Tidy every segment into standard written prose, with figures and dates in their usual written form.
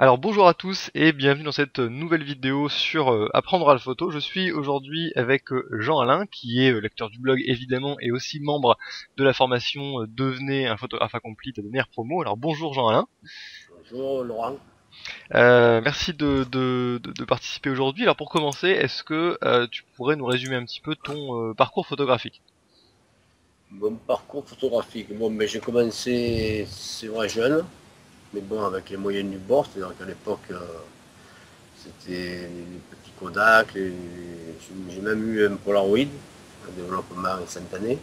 Alors bonjour à tous et bienvenue dans cette nouvelle vidéo sur apprendre à la photo. Je suis aujourd'hui avec Jean-Alain qui est lecteur du blog évidemment et aussi membre de la formation Devenez un photographe accompli de dernière promo. Alors bonjour Jean-Alain. Bonjour Laurent. Merci de participer aujourd'hui. Alors pour commencer, est-ce que tu pourrais nous résumer un petit peu ton parcours photographique? Mon parcours photographique. Bon, mais j'ai commencé, c'est vrai, jeune, mais bon, avec les moyens du bord, c'est-à-dire qu'à l'époque, c'était les petits Kodak, j'ai même eu un Polaroid, un développement instantané,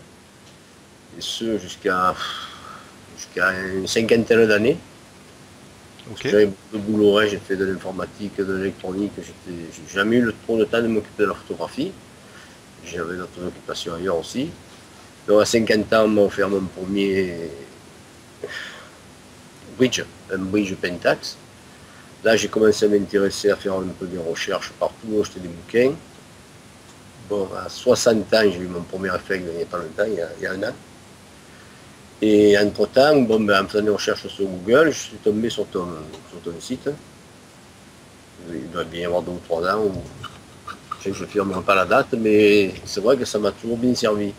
et ce jusqu'à une cinquantaine d'années. Parce Ok. que j'avais beaucoup de boulot, hein, j'ai fait de l'informatique, de l'électronique, j'ai jamais eu trop de temps de m'occuper de la photographie. J'avais d'autres occupations ailleurs aussi. Donc à 50 ans, on m'a offert mon premier bridge, un bridge Pentax. Là, j'ai commencé à m'intéresser, à faire un peu des recherches partout, acheter des bouquins. Bon, à 60 ans, j'ai eu mon premier réflexe il n'y a pas longtemps, il y a un an. Et entre-temps, bon, ben, en faisant des recherches sur Google, je suis tombé sur ton site. Il doit bien y avoir 2 ou 3 ans, je ne firmerai pas la date, mais c'est vrai que ça m'a toujours bien servi.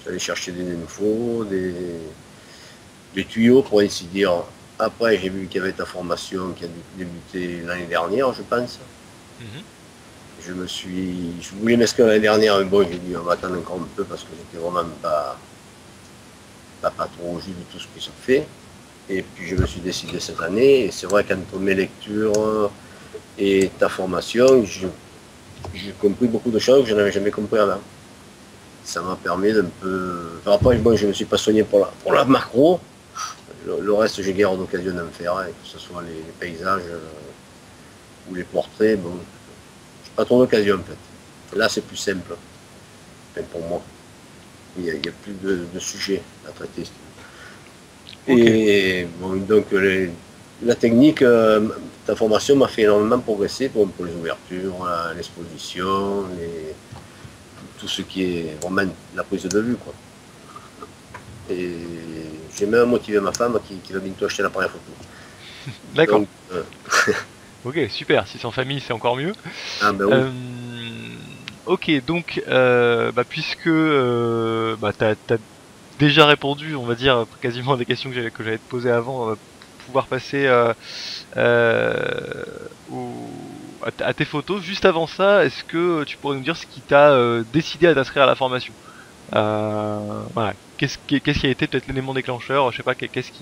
J'allais chercher des infos, des tuyaux, pour ainsi dire. Après, j'ai vu qu'il y avait ta formation qui a débuté l'année dernière, je pense. Mhm. Je voulais m'inscrire l'année dernière, mais bon, j'ai dit on va attendre encore un peu parce que j'étais vraiment pas trop au jus de tout ce qui se fait. Et puis je me suis décidé cette année, et c'est vrai qu'entre mes lectures et ta formation, j'ai compris beaucoup de choses que je n'avais jamais compris avant. Ça m'a permis d'un peu. Enfin, après, bon, je ne me suis pas soigné pour la macro. Le reste, j'ai guère d'occasion d'en faire, hein, que ce soit les paysages ou les portraits. Bon, j'ai pas trop d'occasion en fait. Là, c'est plus simple, enfin, pour moi. Il y a plus de sujets à traiter. Ok. Et bon, donc, la technique, ta formation m'a fait énormément progresser pour les ouvertures, l'exposition, tout ce qui est vraiment la prise de vue, quoi. Et j'ai même motivé ma femme qui va bientôt acheter l'appareil photo. D'accord. Donc, Ok, super. Si c'est en famille, c'est encore mieux. ah ben oui, Euh, ok, donc puisque t'as déjà répondu, on va dire quasiment à des questions que j'allais te poser avant, on va pouvoir passer à tes photos. Juste avant ça, est-ce que tu pourrais nous dire ce qui t'a décidé à t'inscrire à la formation? Voilà, qu'est-ce qui a été peut-être l'élément déclencheur? Je sais pas, eh qu'est-ce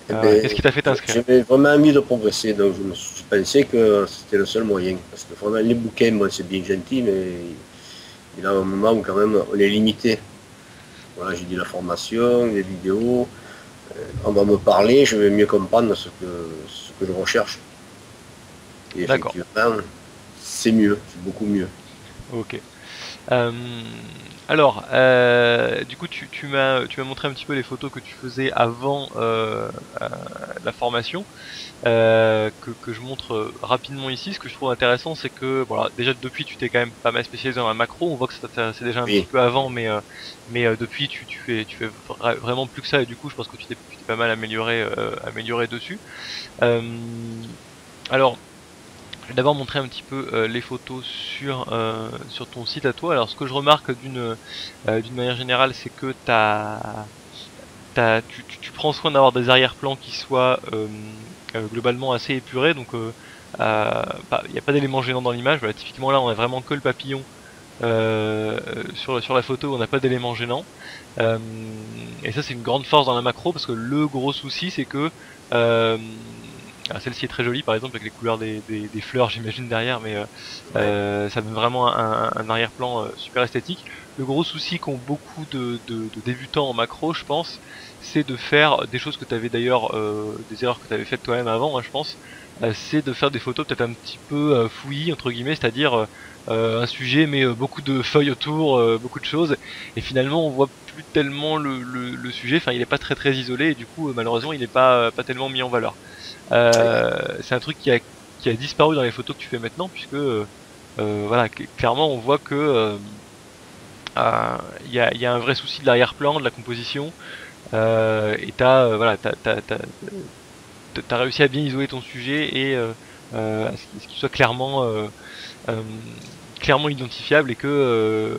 ben, qui t'a fait t'inscrire? j'avais vraiment envie de progresser, donc je pensais que c'était le seul moyen. Parce que vraiment, les bouquins, bon, c'est bien gentil, mais il y a un moment où quand même on est limité. Voilà, j'ai dit la formation, les vidéos, on va me parler, je vais mieux comprendre ce que je recherche. Et D'accord. effectivement, c'est mieux, c'est beaucoup mieux. Ok. Euh, alors, du coup, tu m'as montré un petit peu les photos que tu faisais avant la formation, que je montre rapidement ici. Ce que je trouve intéressant, c'est que voilà, déjà depuis, tu t'es quand même pas mal spécialisé dans la macro. On voit que ça t'intéressait déjà un petit Oui, peu avant, mais depuis, tu fais vraiment plus que ça. Et du coup, je pense que tu t'es pas mal amélioré dessus. Euh, alors. Je vais d'abord montrer un petit peu les photos sur ton site à toi. Alors ce que je remarque d'une manière générale, c'est que tu prends soin d'avoir des arrière-plans qui soient globalement assez épurés. Donc il n'y a pas d'éléments gênants dans l'image. Voilà, typiquement là, on a vraiment que le papillon sur la photo, on n'a pas d'éléments gênants. Euh, et ça, c'est une grande force dans la macro parce que le gros souci, c'est que euh, celle-ci est très jolie, par exemple, avec les couleurs des fleurs, j'imagine, derrière, mais ouais, ça donne vraiment un arrière-plan super esthétique. Le gros souci qu'ont beaucoup de débutants en macro, je pense, c'est de faire des choses que tu avais d'ailleurs, des erreurs que tu avais faites toi-même avant, hein, je pense, c'est de faire des photos peut-être un petit peu fouillis, entre guillemets, c'est-à-dire un sujet mais beaucoup de feuilles autour, beaucoup de choses, et finalement on voit plus tellement le sujet, enfin il est pas très isolé, et du coup malheureusement il est pas tellement mis en valeur. ouais. C'est un truc qui a disparu dans les photos que tu fais maintenant, puisque voilà, clairement on voit que il y a un vrai souci de l'arrière-plan, de la composition, et voilà, t'as réussi à bien isoler ton sujet et à ce qu'il soit euh, clairement identifiable et que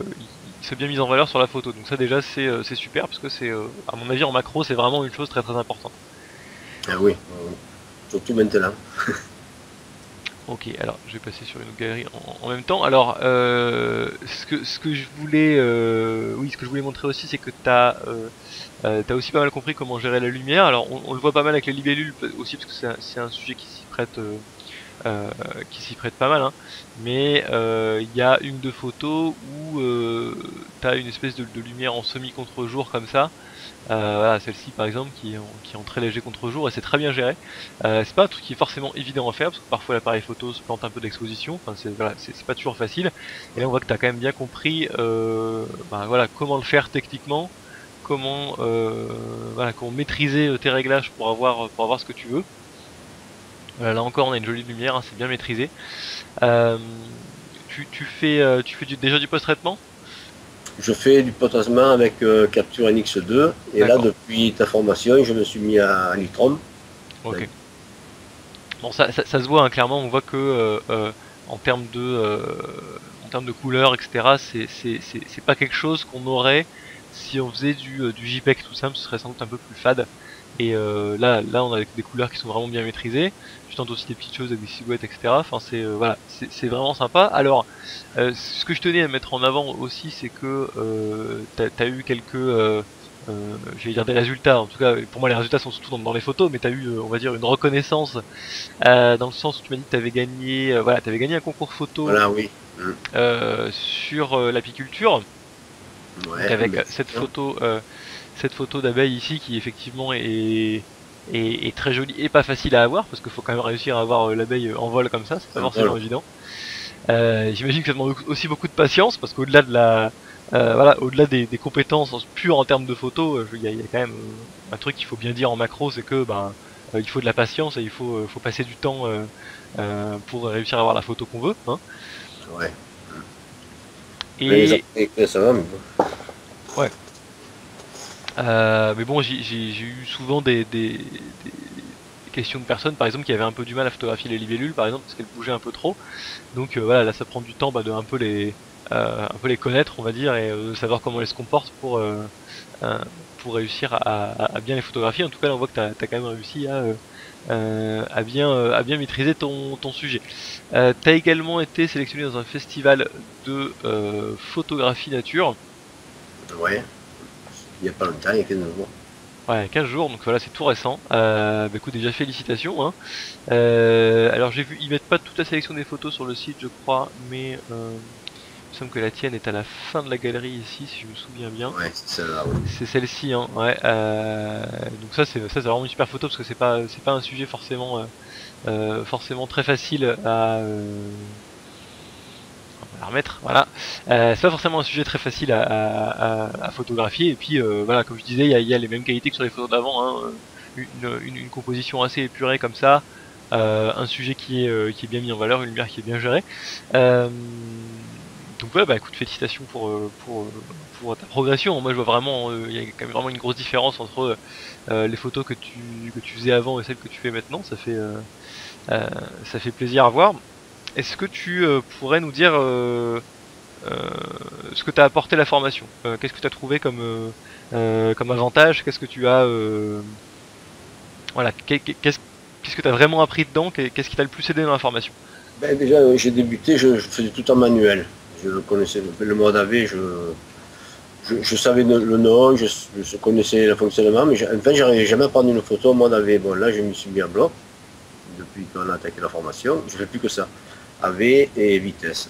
il soit bien mis en valeur sur la photo. Donc ça déjà c'est super parce que c'est à mon avis en macro c'est vraiment une chose très très importante. Ah oui, surtout maintenant. Ok, alors je vais passer sur une autre galerie en même temps. Alors, ce que je voulais, oui, ce que je voulais montrer aussi, c'est que t'as aussi pas mal compris comment gérer la lumière. Alors, on le voit pas mal avec les libellules aussi parce que c'est un sujet euh, qui s'y prête pas mal. Hein. Mais il y a une ou deux photos où t'as une espèce de lumière en semi contre-jour comme ça. Voilà, celle-ci par exemple qui est en très léger contre-jour et c'est très bien géré. C'est pas un truc qui est forcément évident à faire parce que parfois l'appareil photo se plante un peu d'exposition, enfin c'est pas toujours facile. Et là on voit que tu as quand même bien compris voilà, comment le faire techniquement, comment maîtriser tes réglages pour avoir ce que tu veux. Là encore on a une jolie lumière, hein, c'est bien maîtrisé. Euh, tu fais déjà du post-traitement? Je fais du potassement avec Capture NX2 et là D'accord, depuis ta formation je me suis mis à Lightroom. ok. Bon, ça se voit hein, clairement, on voit que en termes en termes de couleurs, etc., c'est pas quelque chose qu'on aurait si on faisait du JPEG tout simple, ce serait sans doute un peu plus fade. Et là, on a des couleurs qui sont vraiment bien maîtrisées. Tu tentes aussi des petites choses avec des silhouettes, etc. Enfin, voilà, c'est vraiment sympa. Alors, ce que je tenais à mettre en avant aussi, c'est que t'as eu quelques j'allais dire des résultats, en tout cas pour moi les résultats sont surtout dans les photos, mais tu as eu on va dire une reconnaissance dans le sens où tu m'as dit que tu avais gagné, t'avais gagné un concours photo Voilà, oui. sur l'apiculture. Donc Ouais, avec ben, c'est ça. cette photo d'abeille ici qui effectivement est très jolie et pas facile à avoir parce qu'il faut quand même réussir à avoir l'abeille en vol comme ça, c'est pas Un forcément vol. évident. J'imagine que ça demande aussi beaucoup de patience parce qu'au-delà de au-delà des compétences pures en termes de photos, il y a quand même un truc qu'il faut bien dire en macro, c'est que il faut de la patience et il faut passer du temps pour réussir à avoir la photo qu'on veut. Hein. Ouais. Mais les Et après, ça va, mais bon. ouais. Mais bon, j'ai eu souvent des questions de personnes, par exemple, qui avaient un peu du mal à photographier les libellules, par exemple, parce qu'elles bougeaient un peu trop. Donc voilà, là, ça prend du temps de un peu les connaître, on va dire, et de savoir comment elles se comportent euh, pour réussir à bien les photographier. En tout cas, là, on voit que tu as quand même réussi à bien maîtriser ton sujet. Tu as également été sélectionné dans un festival de photographie nature. Ouais. Il n'y a pas longtemps, il y a 15 jours. Ouais, 15 jours, donc voilà, c'est tout récent. Écoute, déjà félicitations. Hein. Alors j'ai vu, ils mettent pas toute la sélection des photos sur le site, je crois, mais il me semble que la tienne est à la fin de la galerie ici, si je me souviens bien. Ouais, c'est celle-là, oui. C'est celle-ci, hein. Ouais. Donc ça c'est vraiment une super photo parce que c'est pas un sujet forcément très facile on va la remettre, voilà. C'est pas forcément un sujet très facile à photographier. Et puis voilà, comme je disais, il y a les mêmes qualités que sur les photos d'avant. Hein. Une composition assez épurée comme ça, un sujet qui est bien mis en valeur, une lumière qui est bien gérée. Euh, donc ouais, bah écoute, félicitations pour ta progression. Moi, je vois vraiment, il y a quand même vraiment une grosse différence entre les photos que tu faisais avant et celles que tu fais maintenant. Euh, ça fait plaisir à voir. Est-ce que tu pourrais nous dire euh, ce que t'as apporté la formation? Qu'est-ce que tu as trouvé comme avantage? Qu'est-ce que tu as voilà, qu'est-ce que tu as vraiment appris dedans? Qu'est-ce qui t'a le plus aidé dans la formation? Ben, déjà, j'ai débuté, je faisais tout en manuel. Je connaissais le mode AV, je savais le nom, je connaissais le fonctionnement, mais enfin, j'arrivais jamais à prendre une photo en mode AV. Bon, là, je me suis mis à bloc depuis qu'on a attaqué la formation. Je ne fais plus que ça. AV et vitesse.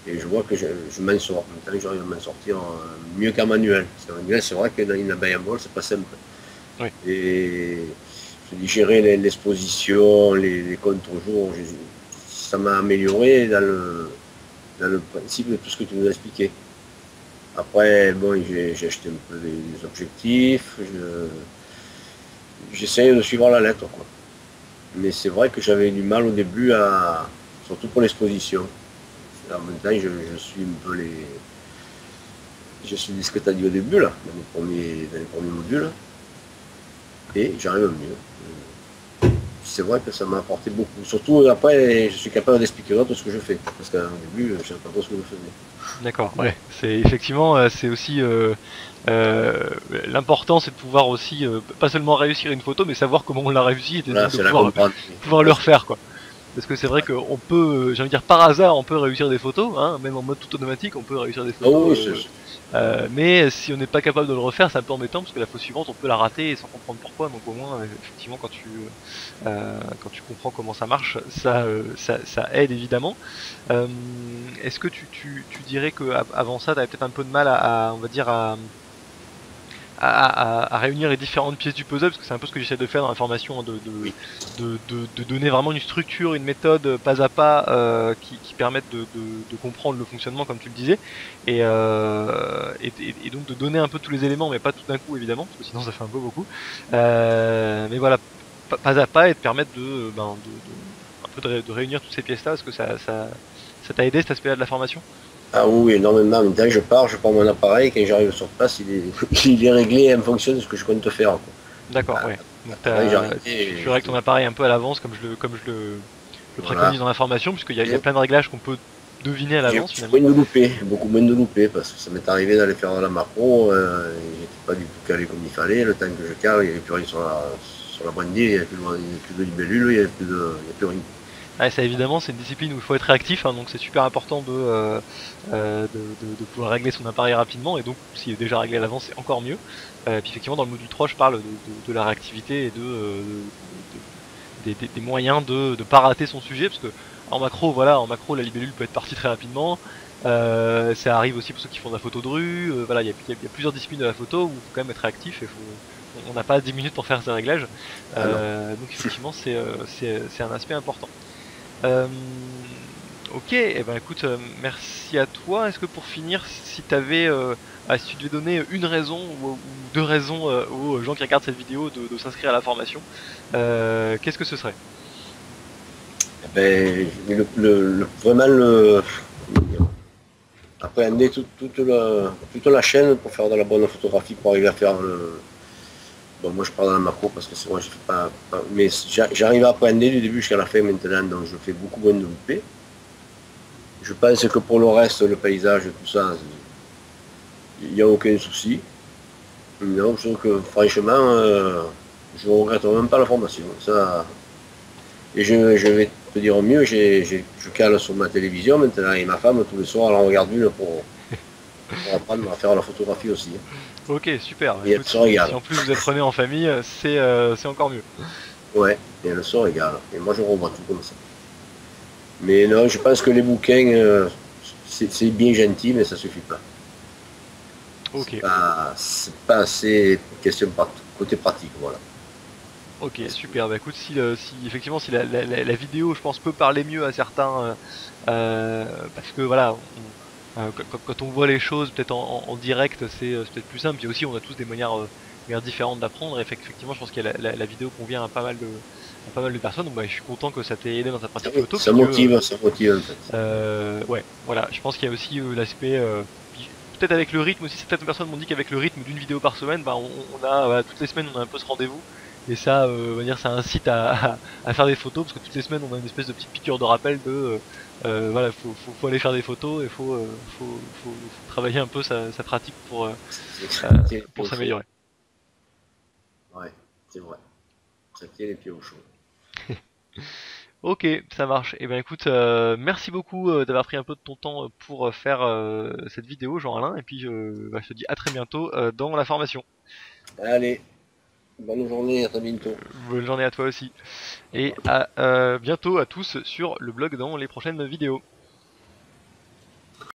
Et je vois que je m'en sors. Maintenant, j'arrive à m'en sortir mieux qu'en manuel. Parce qu'en manuel, c'est vrai que dans une abeille en vol, c'est pas simple. Oui. Et je dis, gérer l'exposition, les contre-jours, ça m'a amélioré dans le principe de tout ce que tu nous as expliqué. Après, bon, j'ai acheté un peu des objectifs, j'essaye de suivre la lettre, quoi. Mais c'est vrai que j'avais du mal au début, surtout pour l'exposition. En même temps, je suis un peu je suis ce que tu as dit au début, là, dans les premiers modules, et j'arrive mieux. c'est vrai que ça m'a apporté beaucoup. Surtout après, je suis capable d'expliquer aux autres ce que je fais. Parce qu'au début, je ne savais pas trop ce que je faisais. D'accord, ouais. C'est effectivement, c'est aussi l'important, c'est de pouvoir aussi pas seulement réussir une photo, mais savoir comment on l'a réussi et Voilà, donc de c'est la comprendre. pouvoir le refaire, quoi. Parce que c'est vrai qu'on peut, j'ai envie de dire par hasard, on peut réussir des photos, hein, même en mode tout automatique, on peut réussir des Ah oui, photos. Mais si on n'est pas capable de le refaire, c'est un peu embêtant parce que la fois suivante, on peut la rater sans comprendre pourquoi. Donc au moins, effectivement, quand tu comprends comment ça marche, ça aide évidemment. Euh, Est-ce que tu dirais que avant ça, tu avais peut-être un peu de mal on va dire, à réunir les différentes pièces du puzzle, parce que c'est un peu ce que j'essaie de faire dans la formation, hein, oui. de donner vraiment une structure, une méthode pas à pas qui permettent de comprendre le fonctionnement comme tu le disais, et donc de donner un peu tous les éléments, mais pas tout d'un coup évidemment, parce que sinon ça fait un peu beaucoup. Mais voilà, pas à pas et de permettre un peu de réunir toutes ces pièces-là, parce que ça t'a aidé cet aspect-là de la formation. Ah oui, énormément. Dès que je pars mon appareil, quand j'arrive sur place, il est réglé en fonction de ce que je compte faire, quoi. D'accord, ouais. Donc Avant, tu règles ton appareil un peu à l'avance, comme le voilà. préconise dans la formation, puisqu'il y a plein de réglages qu'on peut deviner à J'ai l'avance beaucoup finalement. moins de loupés, beaucoup moins de loupés, parce que ça m'est arrivé d'aller faire de la macro, j'étais pas du tout calé comme il fallait, le temps que je cale, il n'y avait plus rien sur la brindille, il n'y avait plus de libellule, il n'y a plus rien. Ouais, ça évidemment, c'est une discipline où il faut être réactif, hein, donc c'est super important de pouvoir régler son appareil rapidement, et donc s'il est déjà réglé à l'avance, c'est encore mieux. Puis effectivement, dans le module 3, je parle de la réactivité et des moyens de pas rater son sujet, parce que en macro, voilà, en macro, la libellule peut être partie très rapidement. Ça arrive aussi pour ceux qui font de la photo de rue. Voilà, il y a plusieurs disciplines de la photo où il faut quand même être réactif et on n'a pas 10 minutes pour faire ces réglages. Ah non. Donc effectivement, c'est un aspect important. Euh, ok, et ben écoute, merci à toi. Est-ce que pour finir, si t'avais, si tu devais donner une raison ou deux raisons aux gens qui regardent cette vidéo de s'inscrire à la formation, qu'est-ce que ce serait? Eh ben, vraiment comment dire, appréhender toute la chaîne pour faire de la bonne photographie, pour arriver à faire le. Bon, moi je parle dans la macro parce que c'est moi je fais pas mais j'arrive à appréhender du début jusqu'à la fin maintenant, donc je fais beaucoup moins de loupés. Je pense que pour le reste, le paysage, tout ça, il n'y a aucun souci. Non, je trouve que franchement, je ne regrette même pas la formation. Ça, et je vais te dire mieux, je cale sur ma télévision maintenant et ma femme tous les soirs elle en regarde une pour apprendre à faire la photographie aussi. Ok, super. Bah, Et elle écoute, se si régale. en plus vous apprenez en famille, c'est encore mieux. Ouais, et elle se régale. Et moi je revois tout comme ça. Mais non, je pense que les bouquins, c'est bien gentil, mais ça suffit pas. Ok, C'est pas assez question côté pratique, voilà. ok, super. Bah écoute, si effectivement si la vidéo, je pense, peut parler mieux à certains, parce que voilà, quand on voit les choses peut-être en direct, c'est peut-être plus simple. Puis aussi, on a tous des manières différentes d'apprendre. Et effectivement, je pense que la vidéo convient à pas mal de personnes. Donc, bah, je suis content que ça t'ait aidé dans ta pratique photo, Ça puisque motive, ça motive en fait. ouais, voilà. Je pense qu'il y a aussi l'aspect, peut-être avec le rythme aussi. Certaines personnes m'ont dit qu'avec le rythme d'une vidéo par semaine, bah, on a voilà, toutes les semaines, on a un peu ce rendez-vous. Et ça, on va dire, ça incite à faire des photos, parce que toutes les semaines, on a une espèce de petite piqûre de rappel voilà, faut aller faire des photos et faut travailler un peu sa pratique Tiens les pieds pour au chaud. s'améliorer. Ouais, c'est vrai. Ça tient les pieds au chaud. Ok, ça marche. Et ben écoute, merci beaucoup d'avoir pris un peu de ton temps pour faire cette vidéo, Jean-Alain. Et puis je te dis à très bientôt dans la formation. Allez, bonne journée, à très bientôt. Bonne journée à toi aussi. Au Et revoir. à bientôt à tous sur le blog dans les prochaines vidéos.